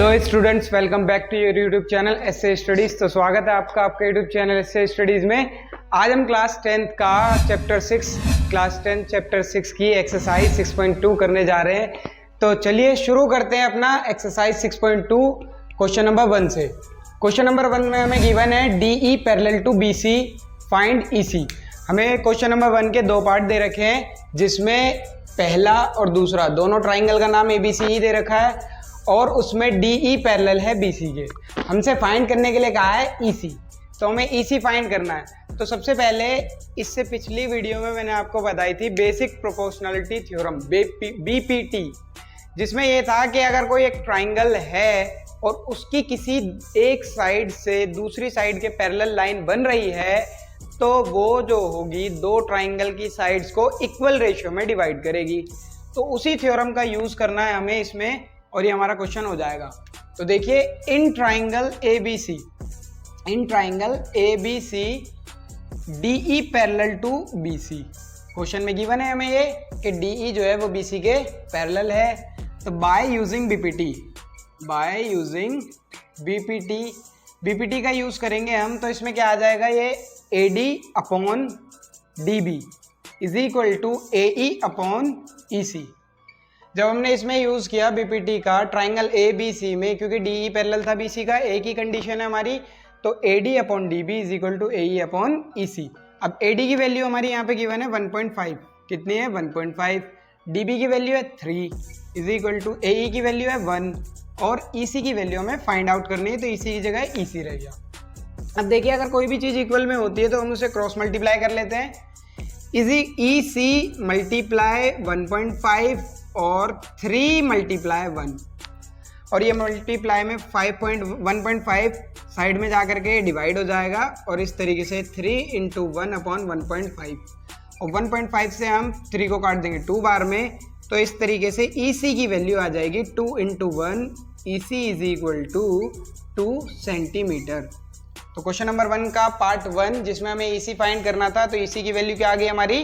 Hello students, welcome back to your YouTube channel SA studies. तो स्वागत है आपका आपके यूट्यूब चैनल एसए स्टडीज़ में। आज हम क्लास 10th का चैप्टर 6 की एक्सरसाइज 6.2 करने जा रहे हैं। तो चलिए शुरू करते हैं अपना एक्सरसाइज 6.2 क्वेश्चन नंबर 1 से। क्वेश्चन नंबर 1 में हमें गिवन है DE parallel to BC find EC। हमें क्वेश्चन नंबर 1 के दो पार्ट दे रखे हैं, जिसमें पहला और दूसरा दोनों ट्राइंगल का नाम ABCE दे रखा है और उसमें DE पैरेलल है BC के। हमसे फाइंड करने के लिए कहा है EC, तो हमें EC फाइंड करना है। तो सबसे पहले इससे पिछली वीडियो में मैंने आपको बताई थी बेसिक प्रोपोर्शनलिटी थ्योरम BPT, जिसमें ये था कि अगर कोई एक ट्राइंगल है और उसकी किसी एक साइड से दूसरी साइड के पैरेलल लाइन बन रही है, तो वो जो होगी दो ट्राइंगल की साइड्स को इक्वल रेशियो में डिवाइड करेगी। तो उसी थ्योरम का यूज करना है हमें इसमें, और ये हमारा क्वेश्चन हो जाएगा। तो देखिए, in triangle ABC DE parallel to BC। Question में गिवन है हमें ये कि DE जो है वो BC के पैरेलल है। तो बाय यूजिंग BPT का यूज करेंगे हम। तो इसमें क्या आ जाएगा, ये AD upon DB is equal to AE upon EC। जब हमने इसमें यूज किया BPT का ट्राइंगल ABC में, क्योंकि DE पैरेलल था BC का, एक ही कंडीशन है हमारी, तो AD upon DB is equal to AE upon EC। अब AD की वैल्यू हमारी यहाँ पे गिवन है 1.5, कितनी है 1.5। DB की वैल्यू है 3 इज इक्वल टू AE की वैल्यू है 1 और EC की वैल्यू हमें फाइंड आउट करनी है, तो EC की जगह EC रह गया। अब देखिए, अगर कोई भी चीज़ इक्वल में होती है तो हम उसे क्रॉस मल्टीप्लाई कर लेते हैं। EC मल्टीप्लाई 1.5 और 3 मल्टीप्लाई 1, और ये मल्टीप्लाई में 1.5 साइड में जा करके डिवाइड हो जाएगा, और इस तरीके से 3 इंटू 1 अपॉन 1.5, और 1.5 से हम 3 को काट देंगे 2 बार में, तो इस तरीके से EC की वैल्यू आ जाएगी 2 into 1, EC is equal to 2 centimetre. तो क्वेश्चन नंबर 1 का पार्ट 1 जिसमें हमें EC फाइंड करना था, तो EC की वैल्यू क्या आ गई हमारी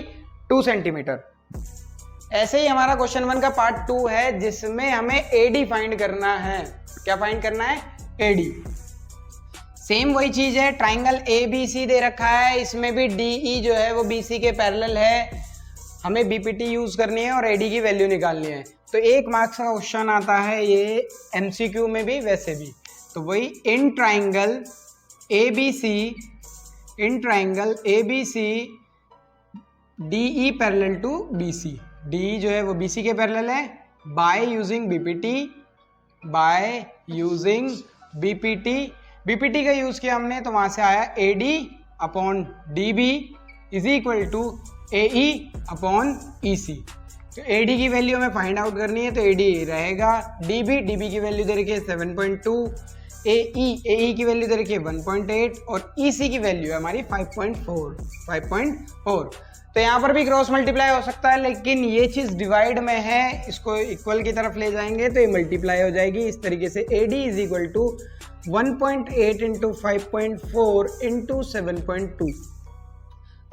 2 सेंटीमीटर। ऐसे ही हमारा क्वेश्चन 1 का पार्ट 2 है, जिसमें हमें AD फाइंड करना है। क्या फाइंड करना है? AD। सेम वही चीज है, ट्राइंगल ABC दे रखा है, इसमें भी DE जो है वो BC के पैरेलल है। हमें BPT यूज करनी है और AD की वैल्यू निकालनी है। तो 1 मार्क्स का क्वेश्चन आता है ये MCQ में भी, वैसे भी। तो वही in triangle ABC DE parallel to BC, DE जो है वो BC के पैरेलल है। बाय यूजिंग BPT का यूज किया हमने, तो वहां से आया AD upon DB is equal to AE upon EC। तो AD की वैल्यू हमें फाइंड आउट करनी है, तो AD रहेगा। DB की वैल्यू दे रखी है 7.2, AE की वैल्यू दे रखी है 1.8 और EC की वैल्यू है हमारी 5.4। तो यहाँ पर भी क्रॉस मल्टीप्लाई हो सकता है, लेकिन ये चीज़ डिवाइड में है, इसको इक्वल की तरफ ले जाएंगे तो ये मल्टीप्लाई हो जाएगी। इस तरीके से AD is equal to 1.8 into 5.4 into 7.2।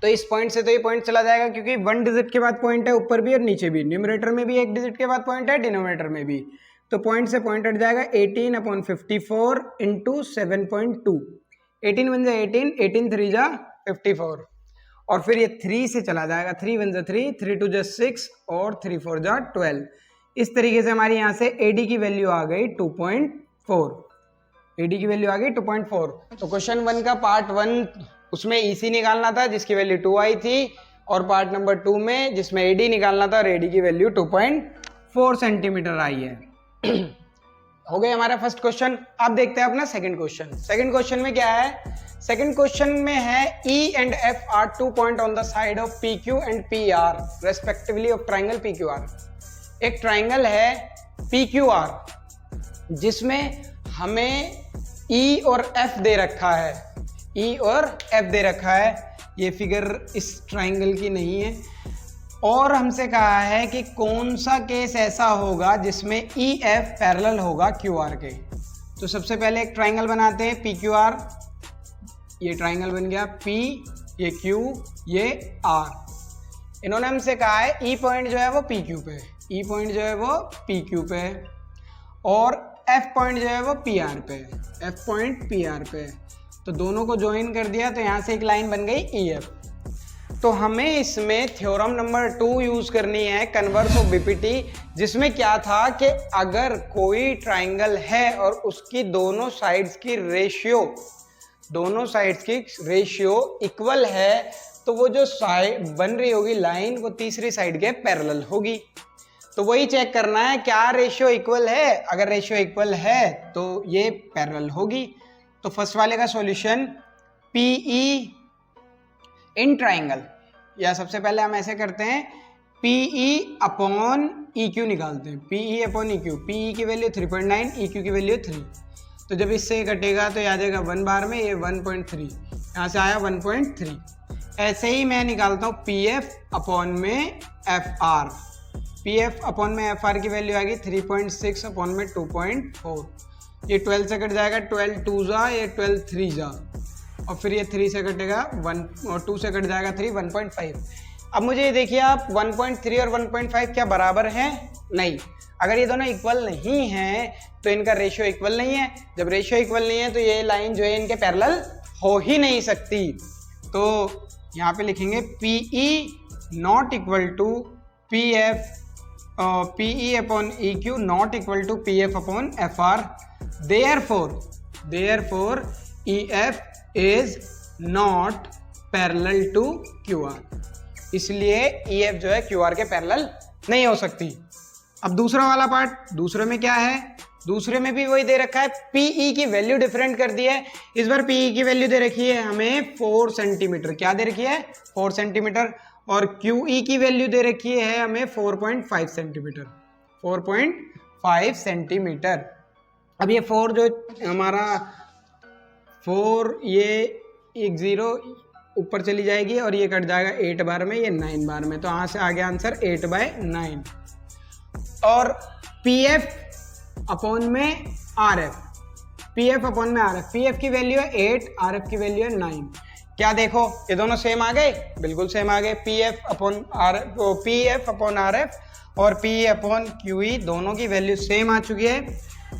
तो इस पॉइंट से तो ये पॉइंट चला जाएगा, क्योंकि 1 डिजिट के बाद पॉइंट है ऊपर भी और नीचे भी, न्यूमरेटर में भी 1 डिजिट के बाद पॉइंट है, डिनोमिनेटर में भी। तो पॉइंट से पॉइंट हट जाएगा 18 अपॉन 54 इंटू 7.2। 18 1 जा 18, 18 3 जा 54, और फिर ये 3 से चला जाएगा, 3 1 जा 3, 3 2 जा 6 और 3 4 जा 12। इस तरीके से हमारी यहाँ से AD की वैल्यू आ गई 2.4। AD की वैल्यू आ गई 2.4। तो क्वेश्चन 1 का पार्ट 1 उसमें EC निकालना था जिसकी वैल्यू 2 आई थी, और पार्ट नंबर 2 में जिसमें AD निकालना था और AD की वैल्यू 2.4 सेंटीमीटर आई है। हो गया हमारा फर्स्ट क्वेश्चन। अब देखते हैं अपना सेकंड क्वेश्चन। सेकंड क्वेश्चन में क्या है? सेकंड क्वेश्चन में है E and F are 2 points on the side of PQ and PR respectively of triangle PQR। एक ट्राइंगल है PQR जिसमें हमें E और F दे रखा है, E और F दे रखा है। ये फिगर इस ट्राइंगल की नहीं है, और हमसे कहा है कि कौन सा केस ऐसा होगा जिसमें EF पैरेलल होगा QR के। तो सबसे पहले एक ट्राइंगल बनाते हैं PQR। ये ट्राइंगल बन गया P, ये Q, ये R। इन्होंने हमसे कहा है E पॉइंट जो है वो PQ पे है, E पॉइंट जो है वो PQ पे है, और एफ पॉइंट जो है वो पी आर पे है, एफ पॉइंट पी आर पे है। तो दोनों को ज्वाइन कर दिया तो यहाँ से एक लाइन बन गई ई एफ। तो हमें इसमें थ्योरम नंबर 2 यूज करनी है, कन्वर्स ऑफ बीपीटी, जिसमें क्या था कि अगर कोई ट्राइंगल है और उसकी दोनों साइड्स की रेशियो इक्वल है तो वो जो साइड बन रही होगी लाइन वो तीसरी साइड के पैरेलल होगी। तो वही चेक करना है क्या रेशियो इक्वल है, अगर रेशियो इक्वल है तो ये पैरेलल होगी। तो फर्स्ट वाले का सॉल्यूशन पीई इन ट्राइंगल, या सबसे पहले हम ऐसे करते हैं पीई अपॉन ई क्यू निकालते हैं, PE upon E Q, PE की वैल्यू 3.9, ई क्यू की वैल्यू 3। तो जब इससे कटेगा तो आ जाएगा 1 बार में, ये 1.3, यहाँ से आया 1.3। ऐसे ही मैं निकालता हूँ पी एफ अपॉन में F R, P F upon में एफ आर की वैल्यू आएगी 3.6 अपॉन में 2.4, ये 12 से कट जाएगा, 12 2 जा, ये 12 3 जा, और फिर ये 3 से कटेगा 1 और 2 से कट जाएगा 3, 1.5। अब मुझे ये देखिए आप 1.3 और 1.5 क्या बराबर हैं? नहीं। अगर ये दोनों इक्वल नहीं हैं तो इनका रेशियो इक्वल नहीं है। जब रेशियो इक्वल नहीं है तो ये लाइन जो है इनके पैरेलल हो ही नहीं सकती। तो यहाँ पे लिखेंगे PE not equal to PF, PE upon EQ not equal to PF upon FR, therefore EF is not parallel to QR, इसलिए EF जो है QR के पैरेलल नहीं हो सकती। अब दूसरा वाला पार्ट, दूसरे में क्या है? दूसरे में भी वही दे रखा है, PE की वैल्यू डिफरेंट कर दी है। इस बार PE की वैल्यू दे रखी है हमें 4 सेंटीमीटर, क्या दे रखी है? 4 सेंटीमीटर, और QE की वैल्यू दे रखी है हमें 4.5 सेंटीमीटर, 4.5 सेंटीमीटर। अब ये 4 जो हमारा 4, ये एक 0 ऊपर चली जाएगी और ये कट जाएगा 8 बार में, ये 9 बार में, तो यहाँ से आ गया आंसर 8/9। और PF अपॉन में RF, PF अपॉन में RF, PF की वैल्यू है 8, RF की वैल्यू है 9। क्या देखो ये दोनों सेम आ गए? बिल्कुल सेम आ गए। PF अपॉन RF और PE अपॉन QE दोनों की वैल्यू सेम आ चुकी है।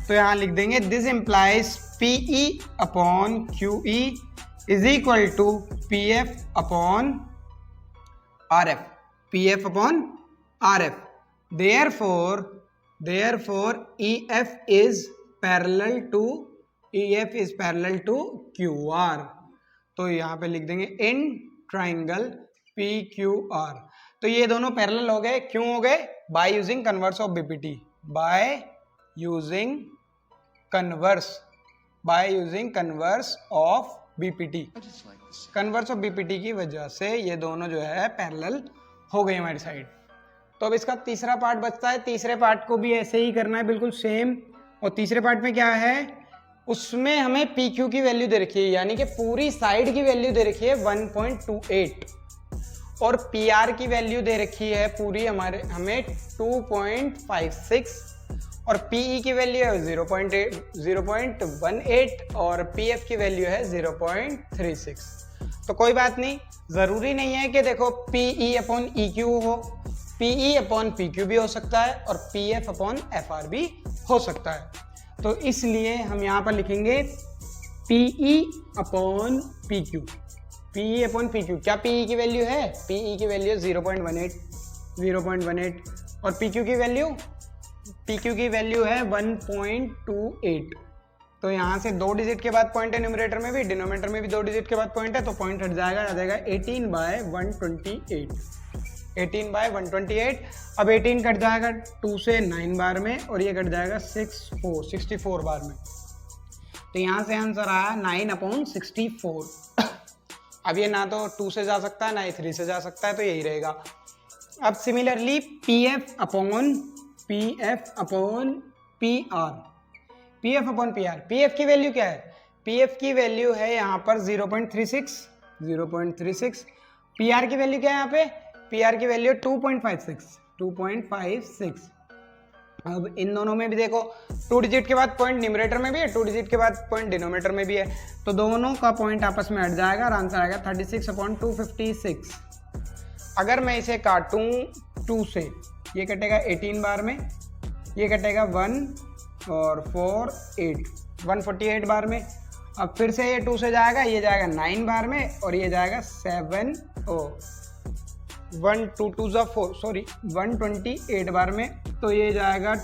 तो यहाँ लिख देंगे this implies PE upon QE is equal to PF upon RF, PF upon RF, therefore EF is parallel to QR। तो यहाँ पे लिख देंगे इन ट्राइंगल PQR। तो ये दोनों पैरेलल हो गए, क्यों हो गए? By using converse of BPT, by using converse of BPT, converse of BPT की वजह से ये दोनों जो है पैरेलल हो गए हमारी साइड। तो अब इसका तीसरा पार्ट बचता है, तीसरे पार्ट को भी ऐसे ही करना है बिल्कुल सेम। और तीसरे पार्ट में क्या है? उसमें हमें PQ की वैल्यू दे रखी है, यानी कि पूरी साइड की वैल्यू दे रखी है 1.28, और PR की वैल्यू दे रखी है पूरी हमें 2.56, और PE की वैल्यू है 0.18 और PF की वैल्यू है 0.36। तो कोई बात नहीं, ज़रूरी नहीं है कि देखो PE अपॉन EQ हो, PE अपॉन PQ भी हो सकता है और PF अपॉन FR भी हो सकता है। तो इसलिए हम यहाँ पर लिखेंगे PE upon PQ, PE upon PQ। क्या PE की वैल्यू है? PE की वैल्यू 0.18 और PQ की वैल्यू है 1.28। तो यहाँ से 2 डिजिट के बाद पॉइंट है, न्यूमरेटर में भी डिनोमिनेटर में भी 2 डिजिट के बाद पॉइंट है, तो पॉइंट हट जाएगा, आ जाएगा 18/128, 18/128। अब 18 कट जाएगा 2 से 9 बार में, और ये कट जाएगा 64 बार में। तो यहाँ से आंसर आया 9/64। अब ये ना तो 2 से जा सकता है ना ही 3 से जा सकता है, तो यही रहेगा। अब similarly PF upon PR, PF upon PR, PF की वैल्यू क्या है? PF की वैल्यू है यहाँ पर 0.36। PR की वैल्यू क्या है यहाँ पे? PR की वैल्यू 2.56। अब इन दोनों में भी देखो 2 डिजिट के बाद पॉइंट न्यूमरेटर में भी है, 2 डिजिट के बाद पॉइंट डिनोमिनेटर में भी है, तो दोनों का पॉइंट आपस में हट जाएगा और आंसर आएगा 36/256। अगर मैं इसे काटूं 2 से, ये कटेगा 18 बार में, ये कटेगा 1 और 4 8 148 बार में। अब फिर से ये 2 से जाएगा, ये जाएगा 9 बार में और ये जाएगा 7 1 2 2 4 सॉरी 128 बार में। तो ये जाएगा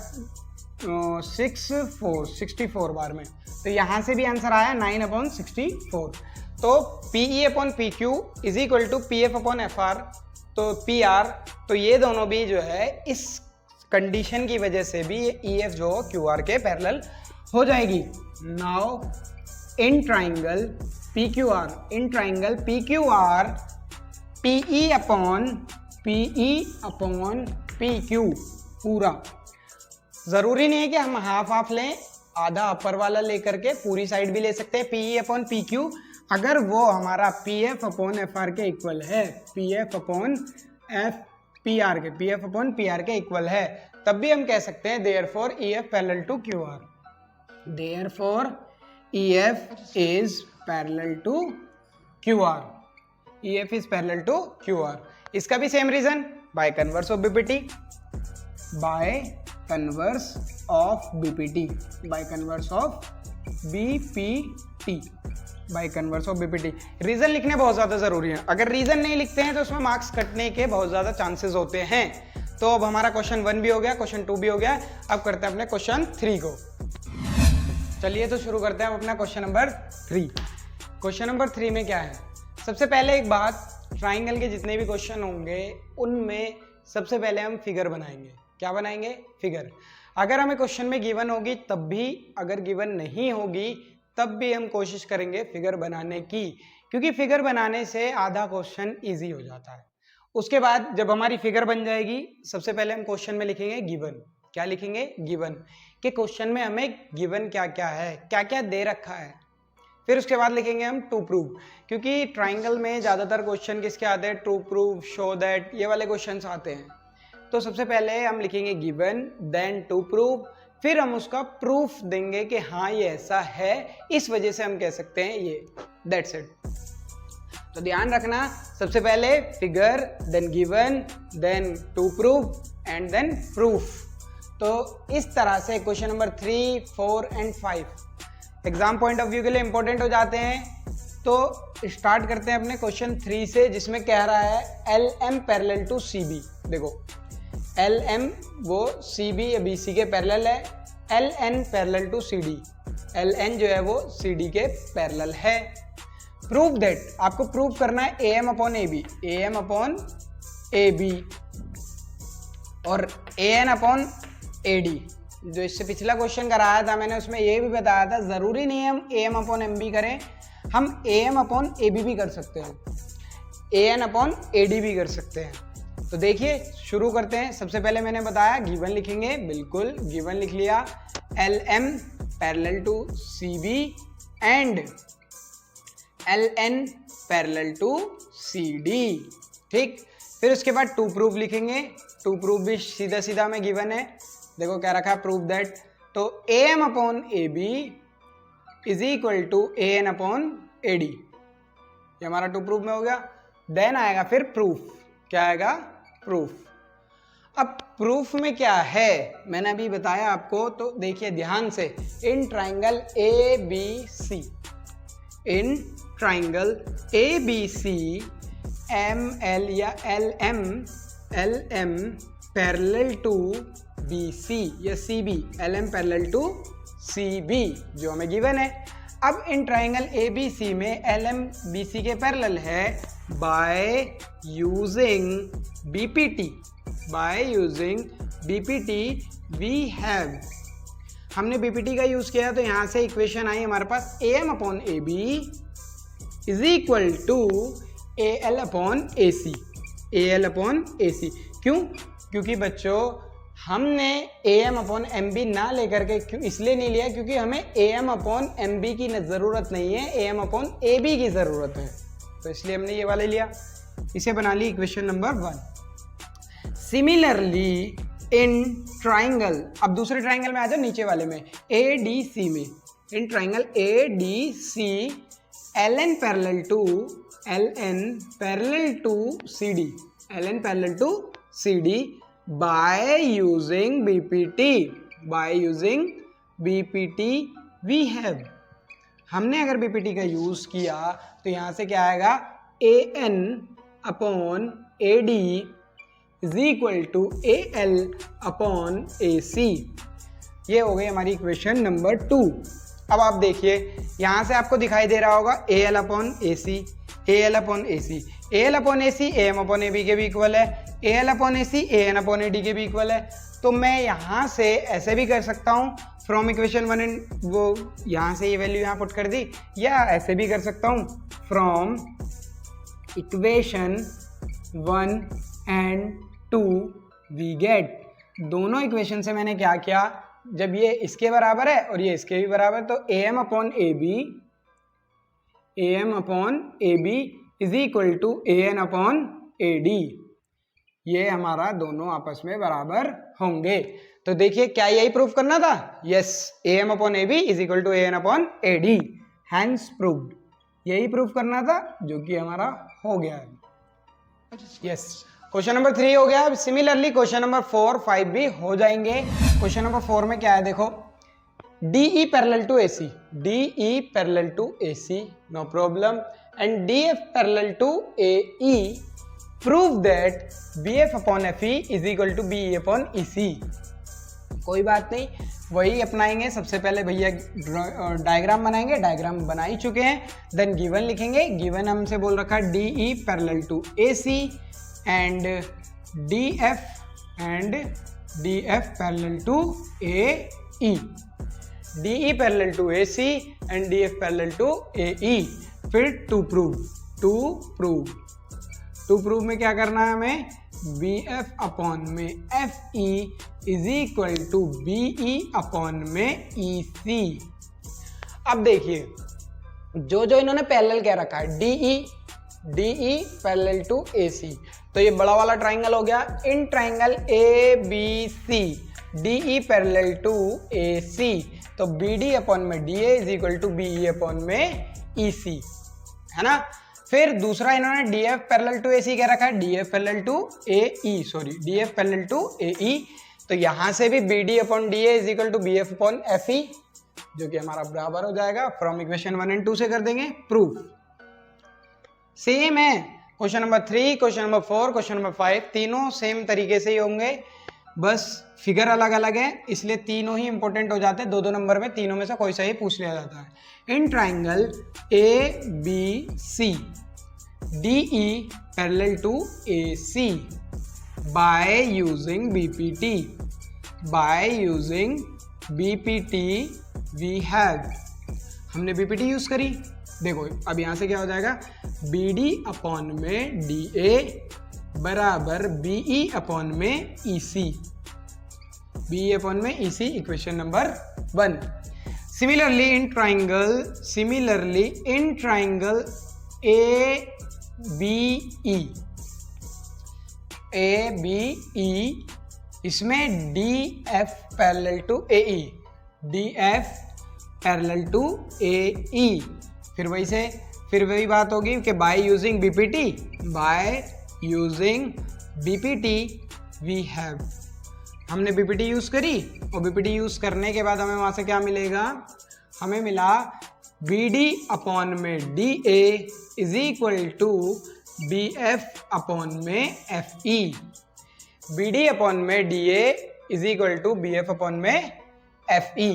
64 बार में। तो यहाँ से भी आंसर आया 9/64। तो PE/PQ is equal to PF/FR तो PR। तो ये दोनों भी जो है इस कंडीशन की वजह से भी ये EF जो QR के पैरेलल हो जाएगी। Now in triangle PQR PE/PQ पूरा। ज़रूरी नहीं है कि हम हाफ लें, आधा अपर वाला लेकर के पूरी साइड भी ले सकते हैं। PE/PQ अगर वो हमारा PF/FR के इक्वल है, PF/PR के इक्वल है, तब भी हम कह सकते हैं therefore EF parallel to QR। therefore EF is parallel to QR। EF is parallel to QR। इसका भी same reason, by converse of BPT। Reason लिखने बहुत ज्यादा जरूरी है। अगर रीजन नहीं लिखते हैं तो उसमें मार्क्स कटने के बहुत ज्यादा चांसेस होते हैं। तो अब हमारा क्वेश्चन 1 भी हो गया, क्वेश्चन 2 भी हो गया। अब करते हैं अपने क्वेश्चन 3 को। चलिए तो शुरू करते हैं अपना क्वेश्चन नंबर 3। क्वेश्चन नंबर 3 में क्या है, सबसे पहले एक बात, ट्राइंगल के जितने भी क्वेश्चन होंगे उनमें सबसे पहले हम फिगर बनाएंगे। क्या बनाएंगे? फिगर। अगर हमें क्वेश्चन में गिवन होगी तब भी, अगर गिवन नहीं होगी तब भी हम कोशिश करेंगे फिगर बनाने की, क्योंकि फिगर बनाने से आधा क्वेश्चन इजी हो जाता है। उसके बाद जब हमारी फिगर बन जाएगी, सबसे पहले हम क्वेश्चन में लिखेंगे गिवन। क्या लिखेंगे? गिवन। कि क्वेश्चन में हमें गिवन क्या क्या है, क्या क्या दे रखा है। फिर उसके बाद लिखेंगे हम टू प्रूव, क्योंकि ट्राइंगल में ज़्यादातर क्वेश्चन किसके आते हैं? टू प्रूव, शो दैट, ये वाले क्वेश्चन आते हैं। तो सबसे पहले हम लिखेंगे गिवन, देन टू प्रूव, फिर हम उसका प्रूफ देंगे कि हाँ ये ऐसा है, इस वजह से हम कह सकते हैं ये। That's it. तो ध्यान रखना, सबसे पहले figure, then given, then to prove and then proof. तो इस तरह से question number 3, 4 and 5 exam point of view के लिए इंपॉर्टेंट हो जाते हैं। तो स्टार्ट करते हैं अपने क्वेश्चन 3 से, जिसमें कह रहा है LM पैरेलल टू CB। देखो LM वो CB या BC के पैरेलल है, LN parallel to CD, LN जो है वो CD के पैरेलल है। प्रूव दैट, आपको प्रूव करना है AM/AB, AM/AB और AN/AD। जो इससे पिछला क्वेश्चन कराया था मैंने, उसमें ये भी बताया था ज़रूरी नहीं है हम AM/MB करें, हम AM/AB भी कर सकते हैं, AN/AD भी कर सकते हैं। तो देखिए शुरू करते हैं। सबसे पहले मैंने बताया गिवन लिखेंगे, बिल्कुल गिवन लिख लिया, LM parallel to CB and LN parallel to CD। ठीक, फिर उसके बाद टू प्रूफ लिखेंगे। टू प्रूफ भी सीधा सीधा में गिवन है, देखो क्या रखा है, प्रूफ दैट। तो AM/AB is equal to AN/AD, ये हमारा टू प्रूफ में हो गया। देन आएगा फिर प्रूफ, क्या आएगा? प्रूफ। अब प्रूफ में क्या है मैंने अभी बताया आपको, तो देखिए ध्यान से। In triangle ABC, in triangle ABC ML या LM पैरेलल टू BC या CB, LM parallel to CB जो हमें गिवन है। अब इन ट्राइंगल ABC में LM BC के पैरेलल है by using BPT we have, हमने BPT का यूज किया तो यहाँ से इक्वेशन आई हमारे पास AM/AB is equal to AL/AC। क्यों? क्योंकि बच्चों हमने AM/MB ना लेकर के, क्यों इसलिए नहीं लिया क्योंकि हमें AM/MB की ज़रूरत नहीं है, AM/AB की ज़रूरत है, तो इसलिए हमने ये वाले लिया। इसे बना ली equation number 1। Similarly in triangle, अब दूसरे ट्राइंगल में आ जाओ, नीचे वाले में ADC में, in triangle ADC LN parallel to CD by using BPT, BPT we have. हमने अगर BPT का यूज़ किया तो यहाँ से क्या आएगा, AN upon AD is equal to AL upon AC। ये हो गई हमारी इक्वेशन नंबर 2। अब आप देखिए यहाँ से आपको दिखाई दे रहा होगा AL upon AC, AL upon AC, AL upon AC AM upon AB के भी इक्वल है, AL upon AC AN upon AD के भी इक्वल है। तो मैं यहाँ से ऐसे भी कर सकता हूँ फ्रॉम इक्वेशन 1 एंड वो यहाँ से ये वैल्यू यहाँ पुट कर दी, या ऐसे भी कर सकता हूँ from equation 1 and 2 we get. दोनों इक्वेशन से मैंने क्या किया, जब ये इसके बराबर है और ये इसके भी बराबर, तो AM upon AB is equal to AN upon AD, ये हमारा दोनों आपस में बराबर होंगे। तो देखिए क्या यही प्रूव करना था, yes, AM upon AB is equal to AN upon AD, hence proved. यही प्रूव करना था जो कि हमारा हो गया है, यस। क्वेश्चन नंबर 3 हो गया। अब सिमिलरली क्वेश्चन नंबर 4, 5 भी हो जाएंगे। क्वेश्चन नंबर 4 में क्या है, देखो, DE parallel to AC, DE parallel to AC, no problem, and DF parallel to AE, prove that BF upon FE is equal to BE upon EC। कोई बात नहीं, वही अपनाएंगे। सबसे पहले भैया डायग्राम बनाएंगे, डायग्राम बना ही चुके हैं, देन गिवन लिखेंगे। गिवन हमसे बोल रखा है DE parallel to AC and DF parallel to AE, DE parallel to AC and DF parallel to AE। फिर to prove में क्या करना है हमें, BF अपॉन में FE is equal to BE upon में EC। अब देखिए जो इन्होंने पैरेलल कह रखा है, DE पैरेलल टू AC, तो ये बड़ा वाला ट्राइंगल हो गया। In triangle ABC DE parallel to AC, तो BD अपॉन में DA is equal to BE upon में EC, है ना। फिर दूसरा इन्होंने DF पैरेलल टू AC कह रखा है, DF पैरेलल टू AE, तो यहां से भी BD upon DA is equal to BF upon FE, जो कि हमारा बराबर हो जाएगा। फ्रॉम इक्वेशन 1 एंड 2 से कर देंगे प्रूफ। सेम है question number 3, question number 4, question number 5, तीनों सेम तरीके से ही होंगे, बस फिगर अलग अलग है, इसलिए तीनों ही इंपॉर्टेंट हो जाते हैं। 2-2 नंबर में तीनों में से कोई सा ही पूछ लिया जाता है। In triangle ABC DE parallel to AC by using BPT we have. हमने BPT यूज करी, देखो अब यहां से क्या हो जाएगा, BD अपॉन में DA बराबर BE अपॉन में EC, BE अपॉन में EC, equation number 1। Similarly in triangle ABE, इसमें DF parallel to AE, DF parallel to AE, फिर वही बात होगी कि by using BPT we have. हमने BPT यूज करी और BPT यूज करने के बाद हमें वहां से क्या मिलेगा, हमें मिला BD अपॉन में DA is equal to BF upon में FE, BD अपॉन में DA is equal to BF upon में FE।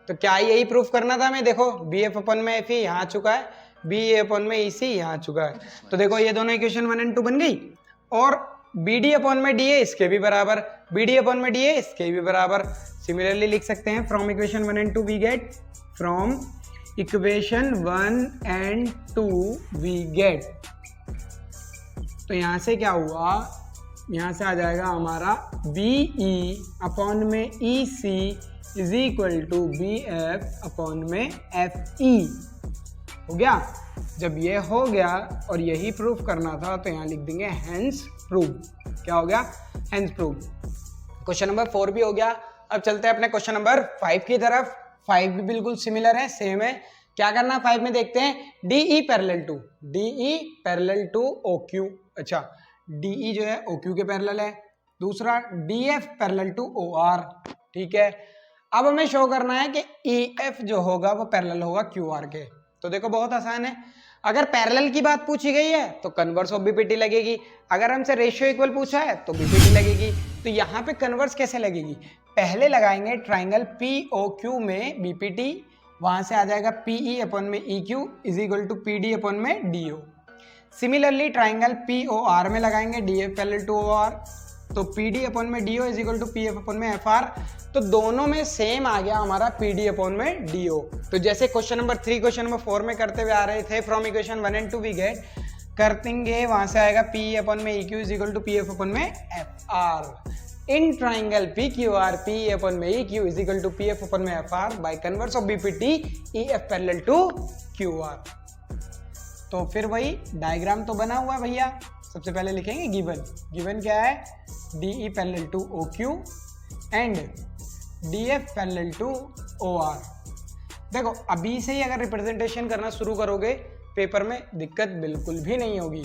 तो क्या यही प्रूफ करना था हमें, देखो BF अपॉन में FE यहाँ आ चुका है, BA अपॉन में EC यहाँ आ चुका है, तो देखो ये दोनों इक्वेशन 1 एंड 2 बन गई। और BD अपॉन में DA इसके भी बराबर, BD अपॉन में DA इसके भी बराबर। सिमिलरली लिख सकते हैं from equation 1 and 2 we get, from equation 1 and 2 we get. तो यहाँ से क्या हुआ, यहाँ से आ जाएगा हमारा BE अपॉन में EC is equal to BF upon में FE। हो गया। जब ये हो गया और यही प्रूफ करना था तो यहाँ लिख देंगे हैंस प्रूव। क्या हो गया, हैंस प्रूव। क्वेश्चन नंबर 4 भी हो गया। अब चलते हैं अपने क्वेश्चन नंबर 5 की तरफ। 5 भी बिल्कुल सिमिलर है, सेम है। क्या करना है 5 में देखते हैं, DE पैरेलल टू OQ। अच्छा, DE जो है OQ के पैरेलल है। दूसरा DF पैरेलल टू OR, ठीक है। अब हमें शो करना है कि EF जो होगा वो पैरेलल होगा QR के। तो देखो बहुत आसान है, अगर पैरेलल की बात पूछी गई है तो कन्वर्स ऑफ बीपीटी लगेगी, अगर हमसे रेशियो इक्वल पूछा है तो बीपीटी लगेगी। तो यहाँ पे कन्वर्स कैसे लगेगी, पहले लगाएंगे ट्राइंगल POQ में बीपीटी, वहां से आ जाएगा PE अपॉन में EQ is equal to PD upon में DO। सिमिलरली ट्राइंगल POR में लगाएंगे DF पैरेलल टू OR, तो PD अपॉन में DO is equal to PF upon में FR। तो दोनों में सेम आ गया हमारा PD अपॉन में DO। तो जैसे क्वेश्चन नंबर 3 क्वेश्चन नंबर 4 में करते हुए आ रहे थे, from equation 1 and 2 we get करतेंगे, वहां से आएगा PE अपॉन में EQ is equal to PF upon में FR। In triangle PQR PE upon में EQ is equal to PF upon में FR by converse of BPT EF parallel to QR। तो फिर वही डायग्राम तो बना हुआ है भैया। सबसे पहले लिखेंगे गिवन, गिवन क्या है, DE parallel to OQ and DF parallel to OR। देखो अभी से ही अगर रिप्रेजेंटेशन करना शुरू करोगे पेपर में दिक्कत बिल्कुल भी नहीं होगी,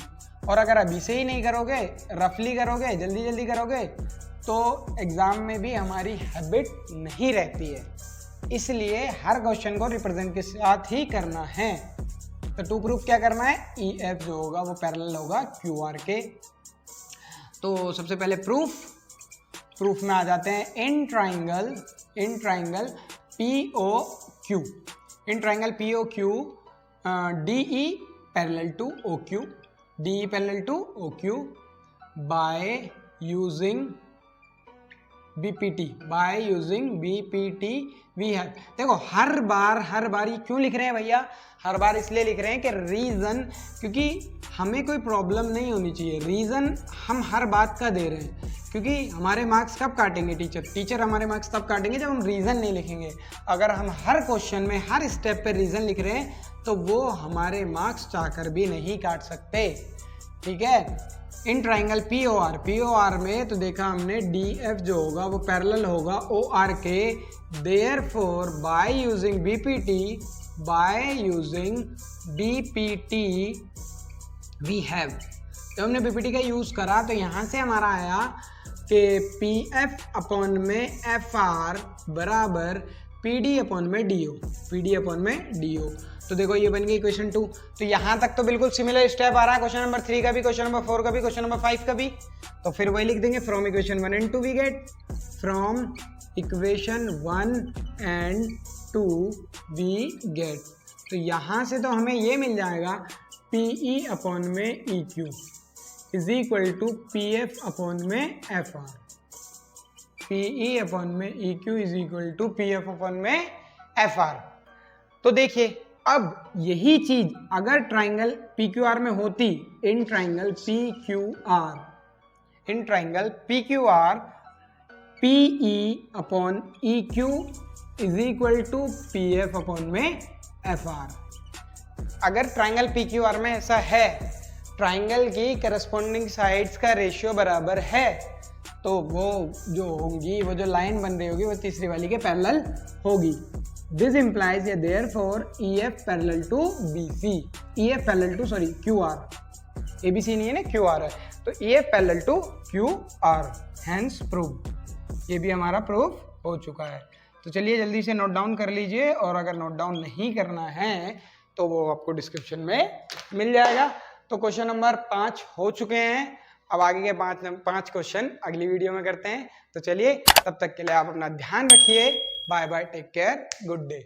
और अगर अभी से ही नहीं करोगे, रफली करोगे, जल्दी जल्दी करोगे, तो एग्जाम में भी हमारी हैबिट नहीं रहती है। इसलिए हर क्वेश्चन को रिप्रेजेंट के साथ ही करना है। तो टू प्रूफ क्या करना है, EF जो होगा वो पैरेलल होगा QR के। तो सबसे पहले प्रूफ में आ जाते हैं, in triangle POQ, in triangle POQ DE parallel to OQ, DE parallel to OQ by using BPT we have. देखो हर बार ये क्यों लिख रहे हैं भैया, हर बार इसलिए लिख रहे हैं कि रीज़न, क्योंकि हमें कोई प्रॉब्लम नहीं होनी चाहिए। रीज़न हम हर बात का दे रहे हैं, क्योंकि हमारे मार्क्स कब काटेंगे टीचर हमारे मार्क्स तब काटेंगे जब हम रीज़न नहीं लिखेंगे। अगर हम हर क्वेश्चन में हर स्टेप पे रीज़न लिख रहे हैं तो वो हमारे मार्क्स चाहकर भी नहीं काट सकते, ठीक है। इन ट्राइंगल POR में तो देखा हमने DF जो होगा वो पैरेलल होगा OR के, therefore by using BPT we have. तो हमने BPT का यूज़ करा तो यहाँ से हमारा आया कि PF अपॉन में FR बराबर PD अपॉन में DO। तो देखो ये बन गई क्वेश्चन 2। तो यहाँ तक तो बिल्कुल सिमिलर स्टेप आ रहा है क्वेश्चन नंबर 3 का भी, क्वेश्चन नंबर 4 का भी, क्वेश्चन नंबर 5 का भी। तो फिर वही लिख देंगे, from equation 1 and 2 we get, from equation 1 and 2 we get. तो यहाँ से तो हमें ये मिल जाएगा PE अपॉन में EQ is equal to PF upon में FR, PE अपॉन में EQ is equal to PF upon में FR। तो देखिए अब यही चीज अगर ट्राइंगल PQR में होती, in triangle PQR PE upon EQ is equal to PF upon में FR। अगर ट्राइंगल PQR में ऐसा है, ट्राइंगल की करस्पॉन्डिंग साइड्स का रेशियो बराबर है, तो वो जो लाइन बन रही होगी वो तीसरी वाली के पैरेलल होगी। दिस इम्प्लाइज या therefore EF parallel to BC, EF parallel to QR, ABC नहीं है ना, QR है, तो EF parallel to QR, hence prove. ये भी हमारा प्रूफ हो चुका है। तो चलिए जल्दी से नोट डाउन कर लीजिए, और अगर नोट डाउन नहीं करना है तो वो आपको डिस्क्रिप्शन में मिल जाएगा। तो क्वेश्चन नंबर 5 हो चुके हैं, अब आगे के 5 क्वेश्चन अगली वीडियो में करते हैं। तो चलिए तब तक के लिए आप अपना ध्यान रखिए, bye bye, take care, good day.